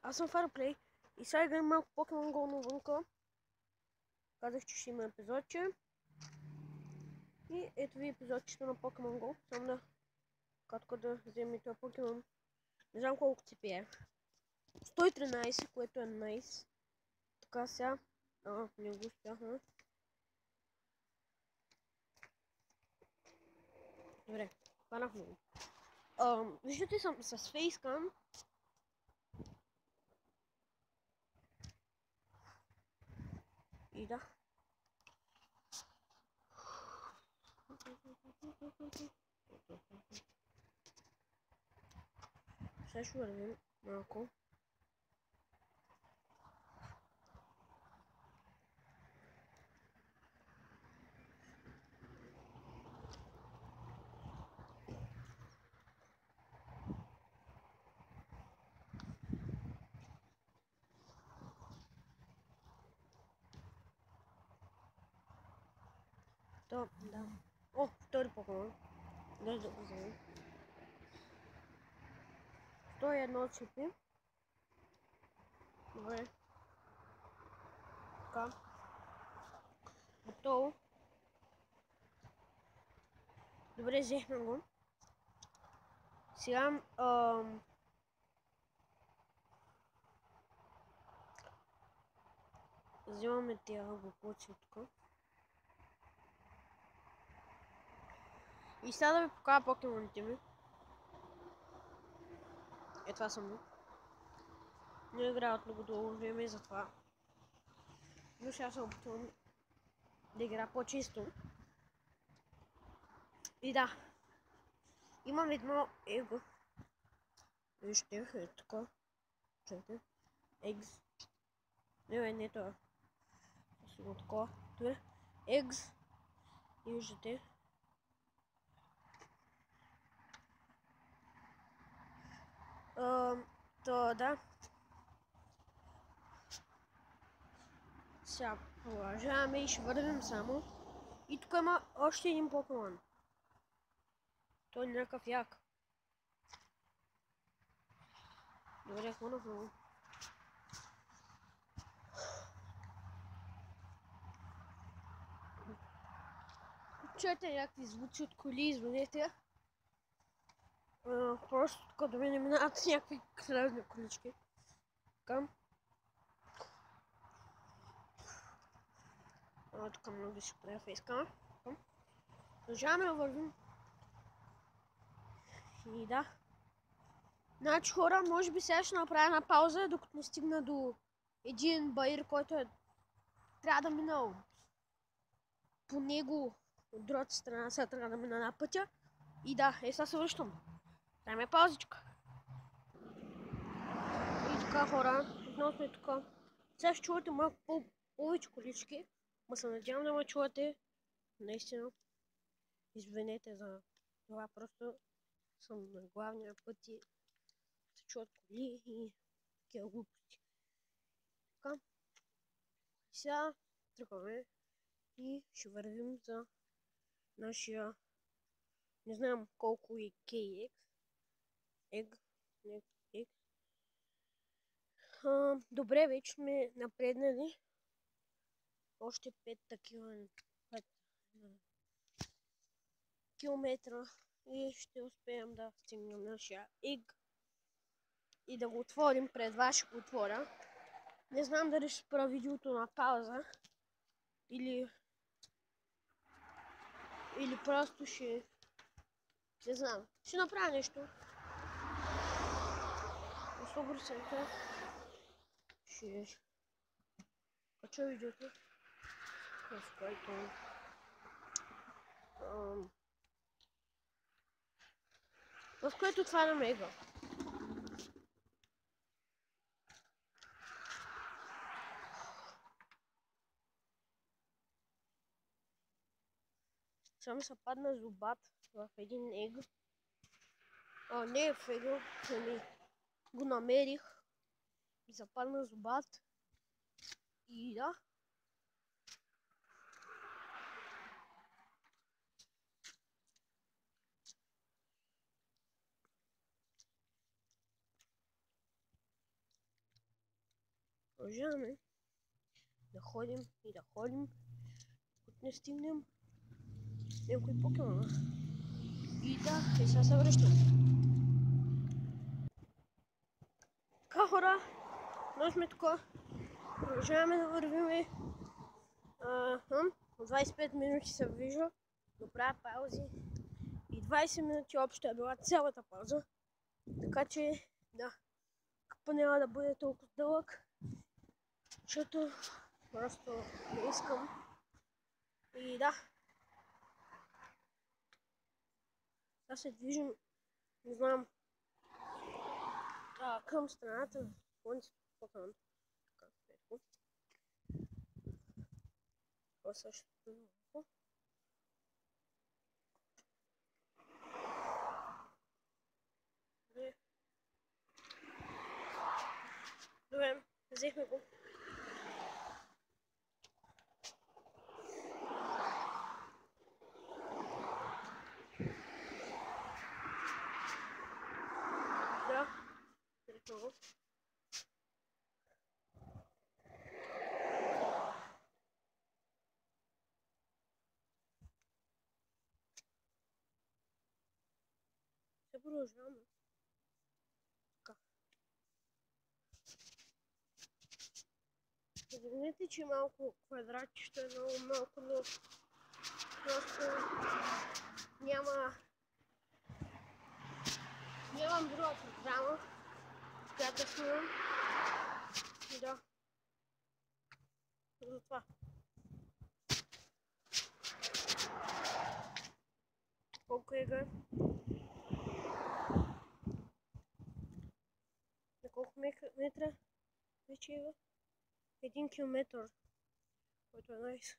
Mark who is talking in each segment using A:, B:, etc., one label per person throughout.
A: Аз съм Fireplay и сега играем малко Pokemon Go навънка. Казах, че ще има епизодче. И ето ви епизодчето на Pokemon Go. Само да кратко да вземем това Pokemon. Не знам колко цепи е. 113, което е найс. Така сега. Не го успяхме. Добре, хванахме го. Виждате съм с фейскам. И да. Сега ще вървим малко. То, да. О, втори Покемон. Дай да го вземем. 101 цепи. Добре. Така. Готово. Добре, взехме го. Сега взимаме тия глупоци тук. И сега да ви покажа покемоните ми. Е, това съм го. Не играят много дълго време и затова. Но сега се опитвам да игра по-често. И да. Имам едно его. Вижте, е така. Чакайте. Eggs. Не това. Сега такова. Добре. Eggs. И виждате. То да. Сега продължаваме и ще върнем само. И тук има още един покемон. Той е някакъв як. Добре, хванахме го. Чуете някакви звуци от коли, извинете. Просто тук до мен минават някакви кръвни колички. Така. Тук много да си правя фейскама. Продължаваме да вървим. И да. Значи хора, може би сега ще направя една пауза, докато не стигна до един баир, който е... трябва да мина по него от другата страна, сега трябва да мина на пътя. И да, сега се връщам. Дайме паузичка. И така хора, отново сме тук. Сега ще чувате малко повече колички, но се надявам да ме чувате. Наистина. Извинете за това, просто съм на главния път и се чуват коли и такива глупости. Така. Сега тръгваме и ще вървим за нашия, не знам колко е KX. Добре, вече сме напреднали. Още 5 такива 5 километра и ще успеем да стигнем нашия иг и да го отворим. Пред вас ще го отворя. Не знам дали ще спра видеото на пауза или просто ще... Не знам. Ще направя нещо. На 100% ще кача видеото, в което отварям ега. Само се падна зубат в един ег. Не в ега, го намерих. И западна зубат. И да. продължаваме да ходим и да ходим, докато не стигнем някой покемона. И да, и сега се връщам. Така, хора, но сме така. Продължаваме да вървиме. 25 минути се вижда, добра паузи. И 20 минути общо е била цялата пауза. Така че, да, къпа няма да бъде толкова дълъг, защото просто не искам. И да, сега се движим, не знам, към страната на слънцето, по-към така светло. Това същото малко. Добре, взехме го. Да, взехме го. Ще продължаваме. Така. Погледнете, че малко квадратчето е много малко, но просто нямам друга програма, която снимам. И да. Затова. Колко е гър? На колко метра вече е? 1 километър, който е найс.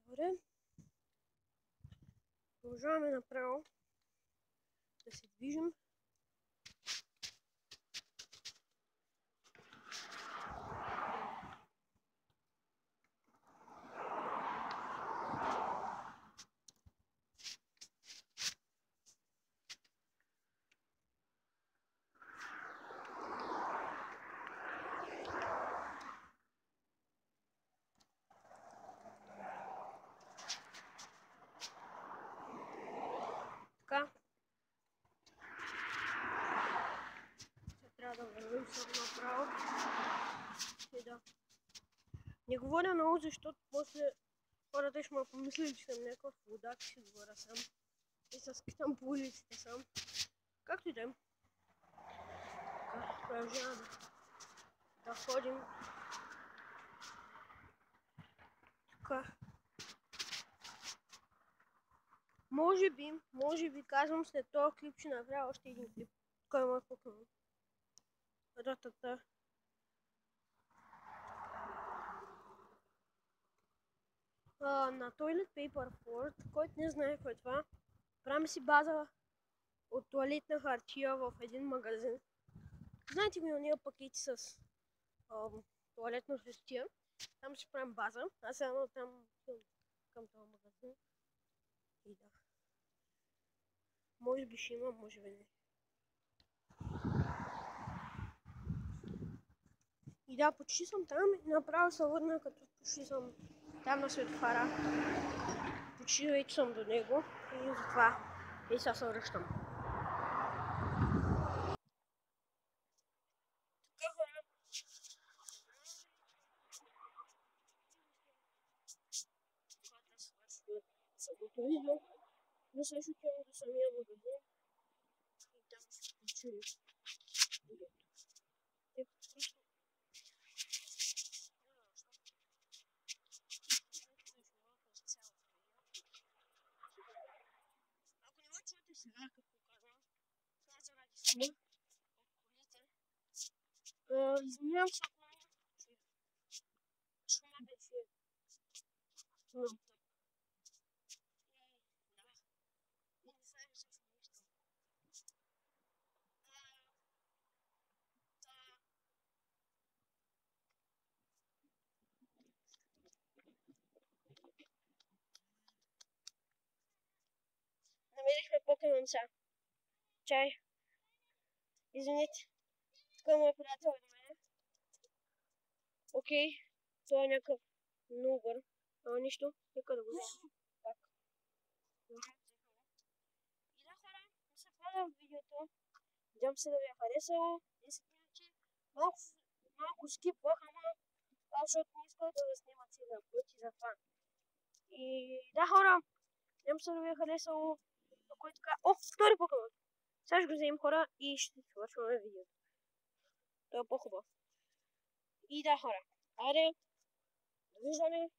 A: Добре. Продължаваме направо да се движим. Така. Сега трябва да вървим само направо. И да. Не говоря много, защото после хората ще ме помислят, че съм някакъв водак, ще говоря сам. И се скитам по улиците сам. Както и да е. Така, продължаваме да ходим. Така. Може би казвам, след този клип ще направя още един клип. Кой ме е покъмно. Ратата. На Toilet Paper Fort, който не знае кой е това, правим си база от туалетна хартия в един магазин. Знаете ми ония пакети с туалетна хартия. Там ще правим база. Аз едно там към този магазин. И да. Може би ще има, може би не. И да, почти съм там и направо се върна, като почти съм там на светофара. Почти вече съм до него и затова и сега се връщам. Самото видео, но също отивам до самия магазин и там ще включим видеото. Ако не ме чуете сега, какво казвам, това е заради шума от колите. Извинявам се, ако не ме чуете. Шума беше много тъп. И не знаем също нещо. Намерихме покемон сега. Чай. Извинете. Тук ме приятел до мен. Окей. Това е някакъв много бър. Ама нищо. Нека да го взема. Так. И да, хора, не се правя в видеото. Надявам се да ви е харесало. Иначе малко скипвах, ама това, защото не исках да снима целия път и затова. И да, хора, надявам се да ви е харесало. Ако е така... О, втори покемон! Сега ще го вземем, хора, и ще свършваме видеото. Това е по-хубаво. И да, хора, айде, довиждане.